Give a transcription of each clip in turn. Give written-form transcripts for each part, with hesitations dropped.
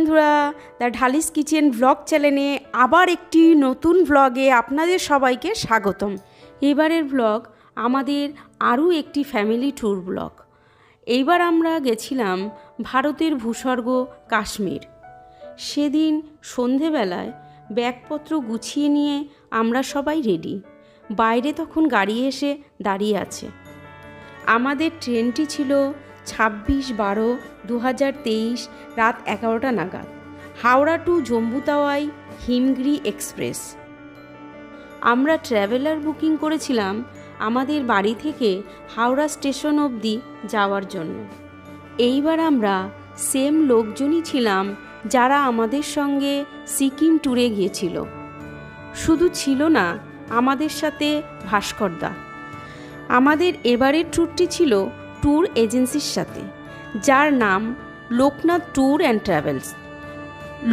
বন্ধুরা, the Dhali's kitchen blog চ্যানেলে আবার একটি নতুন ব্লগে আপনাদের সবাইকে স্বাগতম। এবারের ব্লগ আমাদের আরও একটি ফ্যামিলি ট্যুর ব্লগ। এইবার আমরা গেছিলাম ভারতের ভূস্বর্গ কাশ্মীর। সেদিন সন্ধেবেলায় ব্যাগপত্র গুছিয়ে নিয়ে আমরা সবাই রেডি। বাইরে তখন গাড়ি এসে দাঁড়িয়ে আছে। আমাদের ট্রেনটি ছিল 26/12/2023 রাত 11টা নাগাদ, হাওড়া টু জম্বু তাওয়াই হিমগিরি এক্সপ্রেস। আমরা ট্র্যাভেলার বুকিং করেছিলাম আমাদের বাড়ি থেকে হাওড়া স্টেশন অবধি যাওয়ার জন্য। এইবার আমরা সেম লোকজনই ছিলাম যারা আমাদের সঙ্গে সিকিম ট্যুরে গিয়েছিল। শুধু ছিল না আমাদের সাথে ভাস্করদা। আমাদের এবারের ট্যুরটি ছিল ট্যুর এজেন্সির সাথে, যার নাম Loknath tour and travels.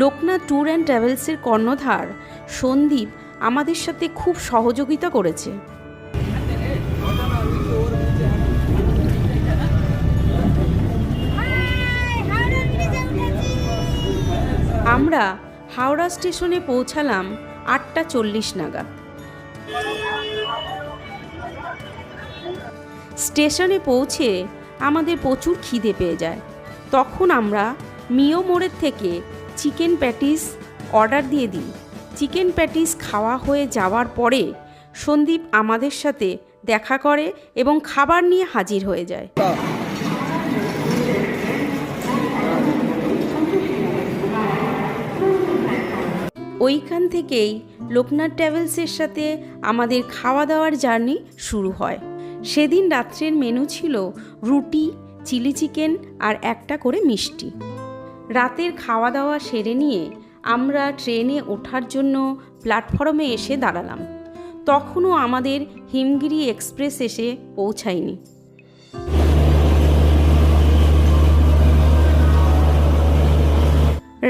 Loknath tour and ট্রাভেলসের কর্ণধার সন্দীপ আমাদের সাথে খুব সহযোগিতা করেছে। আমরা হাওড়া স্টেশনে পৌঁছালাম 8:40 নাগাদ। স্টেশনে পৌঁছে আমাদের প্রচুর খিদে পেয়ে যায়। তখন আমরা মিও মোড়ের থেকে চিকেন প্যাটিস অর্ডার দিয়ে দিই। চিকেন প্যাটিস খাওয়া হয়ে যাওয়ার পরে সন্দীপ আমাদের সাথে দেখা করে এবং খাবার নিয়ে হাজির হয়ে যায়। ওইখান থেকেই লোকনাথ ট্রাভেলসের সাথে আমাদের খাওয়া দাওয়ার জার্নি শুরু হয়। সেদিন রাত্রের মেনু ছিল রুটি, চিলি চিকেন আর একটা করে মিষ্টি। রাতের খাওয়া দাওয়া সেরে নিয়ে আমরা ট্রেনে ওঠার জন্য প্ল্যাটফর্মে এসে দাঁড়ালাম। তখনও আমাদের হিমগিরি এক্সপ্রেস এসে পৌঁছায়নি।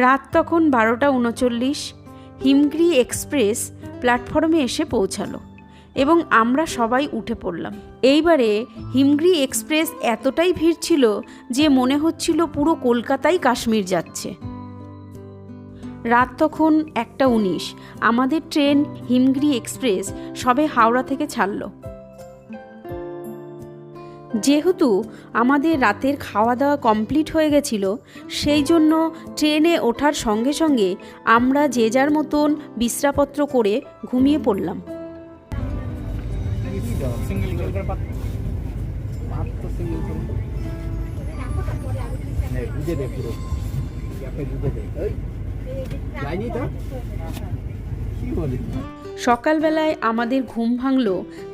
রাত তখন 12:39। হিমগিরি এক্সপ্রেস প্ল্যাটফর্মে এসে পৌঁছালো এবং আমরা সবাই উঠে পড়লাম। এইবারে হিমগিরি এক্সপ্রেস এতটাই ভিড় ছিল যে মনে হচ্ছিল পুরো কলকাতাই কাশ্মীর যাচ্ছে। রাত তখন 1:19। আমাদের ট্রেন হিমগিরি এক্সপ্রেস সবে হাওড়া থেকে ছাড়ল। যেহেতু আমাদের রাতের খাওয়া দাওয়া কমপ্লিট হয়ে গেছিল, সেই জন্য ট্রেনে ওঠার সঙ্গে সঙ্গে আমরা যে যার মতন বিশ্রামপত্র করে ঘুমিয়ে পড়লাম। সকালবেলায় আমাদের ঘুম ভাঙল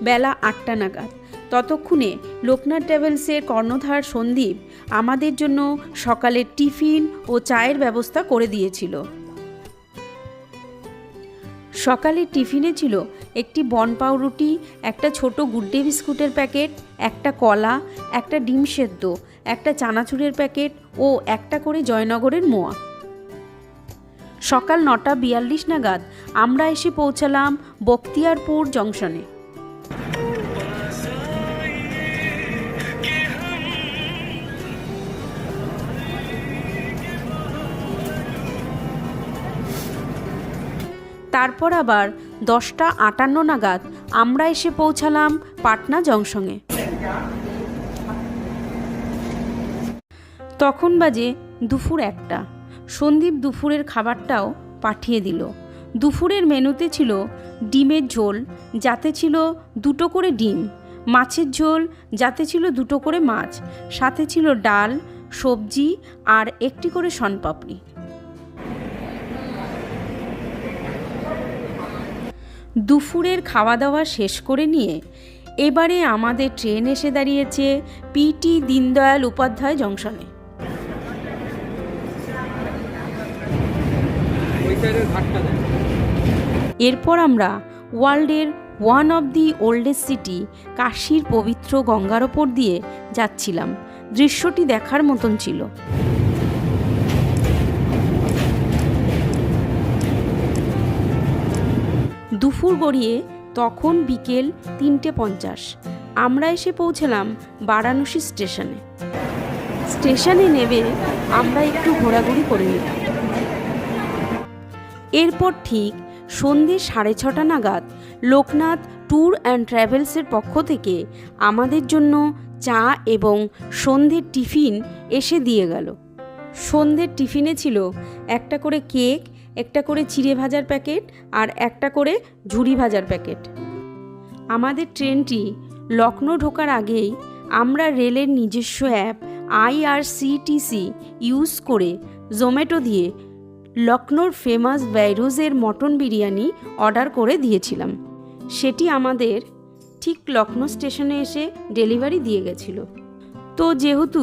বেলা 8টা নাগাদ। ততক্ষণে লোকনাথ ট্রাভেলসের কর্ণধার সন্দীপ আমাদের জন্য সকালের টিফিন ও চায়ের ব্যবস্থা করে দিয়েছিল। সকালের টিফিনে ছিল একটি বন পাউরুটি, একটা ছোট গুড্ডে বিস্কুটের প্যাকেট, একটা কলা, একটা ডিম সেদ্ধ, একটা চানাচুরের প্যাকেট ও একটা করে জয়নগরের মোয়া। সকাল 9:42 নাগাদ আমরা এসে পৌঁছালাম বখতিয়ারপুর জংশনে। তারপর আবার 10:58 নাগাদ আমরা এসে পৌঁছালাম পাটনা জংশনে। তখন বাজে দুপুর 1টা। সন্দীপ দুপুরের খাবারটাও পাঠিয়ে দিল। দুপুরের মেনুতে ছিল ডিমের ঝোল, যাতে ছিল 2টো করে ডিম, মাছের ঝোল, যাতে ছিল 2টো করে মাছ, সাথে ছিল ডাল, সবজি আর একটি করে শনপাপড়ি। দুপুরের খাওয়া দাওয়া শেষ করে নিয়ে এবারে আমাদের ট্রেন এসে দাঁড়িয়েছে পিটি দীনদয়াল উপাধ্যায় জংশনে। এরপর আমরা ওয়ার্ল্ডের one of the oldest city কাশীর পবিত্র গঙ্গার ওপর দিয়ে যাচ্ছিলাম। দৃশ্যটি দেখার মতন ছিল। দুপুর গড়িয়ে তখন বিকেল 3:50। আমরা এসে পৌঁছলাম বারাণসী স্টেশনে। স্টেশনে নেমে আমরা একটু ঘোরাঘুরি করে নিলাম। এরপর ঠিক সন্ধ্যে 6:30 নাগাদ লোকনাথ ট্যুর অ্যান্ড ট্রাভেলসের পক্ষ থেকে আমাদের জন্য চা এবং সন্ধ্যের টিফিন এসে দিয়ে গেল। সন্ধ্যের টিফিনে ছিল একটা করে কেক, একটা করে চিড়ে ভাজার প্যাকেট আর একটা করে ঝুরি ভাজার প্যাকেট। আমাদের ট্রেনটি লখনৌ ঢোকার আগেই আমরা রেলের নিজস্ব অ্যাপ IRCTC ইউজ করে জোম্যাটো দিয়ে লখনৌর ফেমাস বাইরোজের মটন বিরিয়ানি অর্ডার করে দিয়েছিলাম। সেটি আমাদের ঠিক লখনৌ স্টেশনে এসে ডেলিভারি দিয়ে গেছিল। তো যেহেতু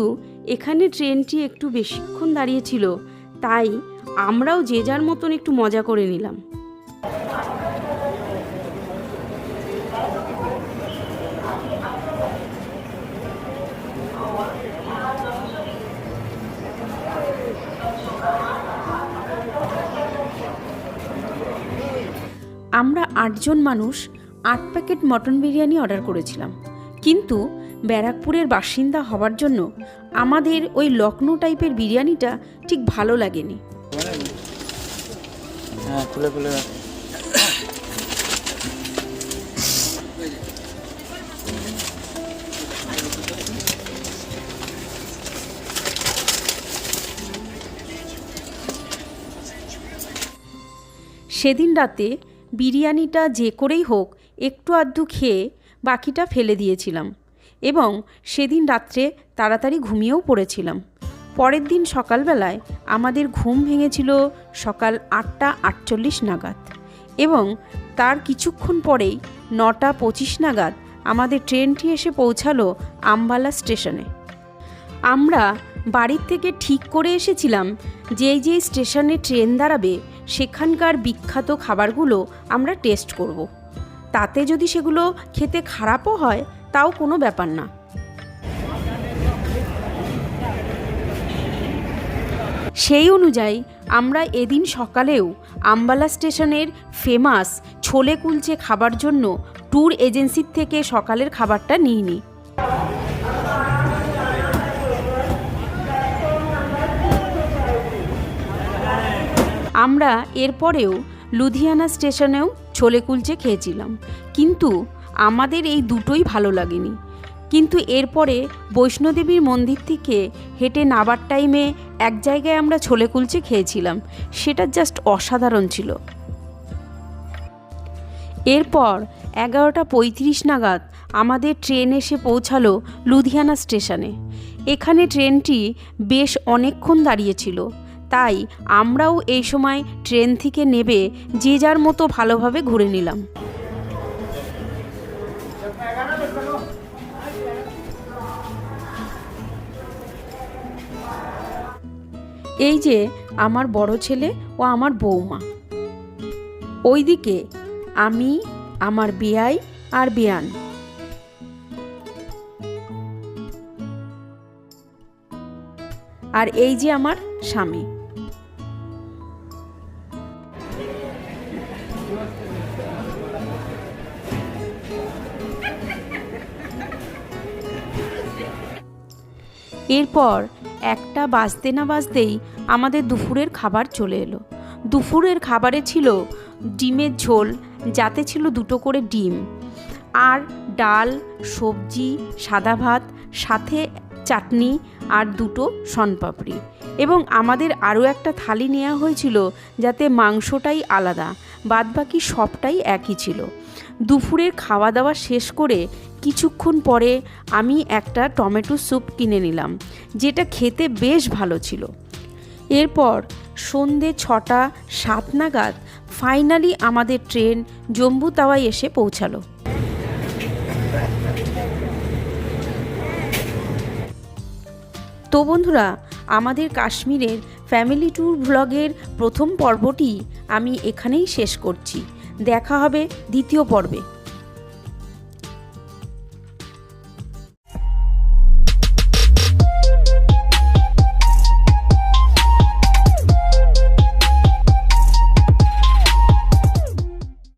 এখানে ট্রেনটি একটু বেশিক্ষণ দাঁড়িয়েছিল, তাই আমরাও যে যার মতন একটু মজা করে নিলাম। আমরা 8 জন মানুষ 8 প্যাকেট মটন বিরিয়ানি অর্ডার করেছিলাম, কিন্তু ব্যারাকপুরের বাসিন্দা হওয়ার জন্য আমাদের ওই লখনৌ টাইপের বিরিয়ানিটা ঠিক ভালো লাগেনি। সেদিন রাতে বিরিয়ানিটা যে করেই হোক একটু আধটু খেয়ে বাকিটা ফেলে দিয়েছিলাম এবং সেদিন রাত্রে তাড়াতাড়ি ঘুমিয়েও পড়েছিলাম। পরের দিন সকালবেলায় আমাদের ঘুম ভেঙেছিল সকাল 8:48 নাগাদ এবং তার কিছুক্ষণ পরেই 9:25 নাগাদ আমাদের ট্রেনটি এসে পৌঁছালো আম্বালা স্টেশনে। আমরা বাড়ির থেকে ঠিক করে এসেছিলাম যেই যেই স্টেশনে ট্রেন দাঁড়াবে সেখানকার বিখ্যাত খাবারগুলো আমরা টেস্ট করব। তাতে যদি সেগুলো খেতে খারাপও হয় তাও কোনো ব্যাপার না। সেই অনুযায়ী আমরা এদিন সকালেও আম্বালা স্টেশনের ফেমাস ছোলে কুলচে খাবার জন্য ট্যুর এজেন্সির থেকে সকালের খাবারটা নিয়ে নিই। আমরা এরপরেও লুধিয়ানা স্টেশনেও ছোলে কুলচে খেয়েছিলাম, কিন্তু আমাদের এই দুটোই ভালো লাগেনি। কিন্তু এরপরে বৈষ্ণোদেবীর মন্দির থেকে হেঁটে নাবার টাইমে এক জায়গায় আমরা ছোলে কুলচে খেয়েছিলাম, সেটা জাস্ট অসাধারণ ছিল। এরপর 11:35 নাগাদ আমাদের ট্রেন এসে পৌঁছালো লুধিয়ানা স্টেশনে। এখানে ট্রেনটি বেশ অনেকক্ষণ দাঁড়িয়েছিল, তাই আমরাও এই সময় ট্রেন থেকে নেমে যে যার মতো ভালোভাবে ঘুরে নিলাম। এই যে আমার বড় ছেলে ও আমার বৌমা, ওইদিকে আমি, আমার বেয়াই আর বেয়ান। আর এই যে আমার স্বামী। এরপর 1টা বাজতে না বাজতেই আমাদের দুপুরের খাবার চলে এলো। দুপুরের খাবারে ছিল ডিমের ঝোল, যাতে ছিল 2টো করে ডিম, আর ডাল, সবজি, সাদা ভাত, সাথে চাটনি আর 2টো শনপাপড়ি। এবং আমাদের আরও একটা থালি নেওয়া হয়েছিল যাতে মাংসটাই আলাদা, বাদবাকি সবটাই একই ছিল। দুপুরের খাওয়া দাওয়া শেষ করে কিছুক্ষণ পরে আমি একটা টমেটো স্যুপ কিনে নিলাম, যেটা খেতে বেশ ভালো ছিল। এরপর সন্ধে 6:07 নাগাদ ফাইনালি আমাদের ট্রেন জম্বু তাওয়ায় এসে পৌঁছালো। তো বন্ধুরা, আমাদের কাশ্মীরের ফ্যামিলি ট্যুর ভ্লগের প্রথম পর্বটি আমি এখানেই শেষ করছি। দেখা হবে দ্বিতীয় পর্বে।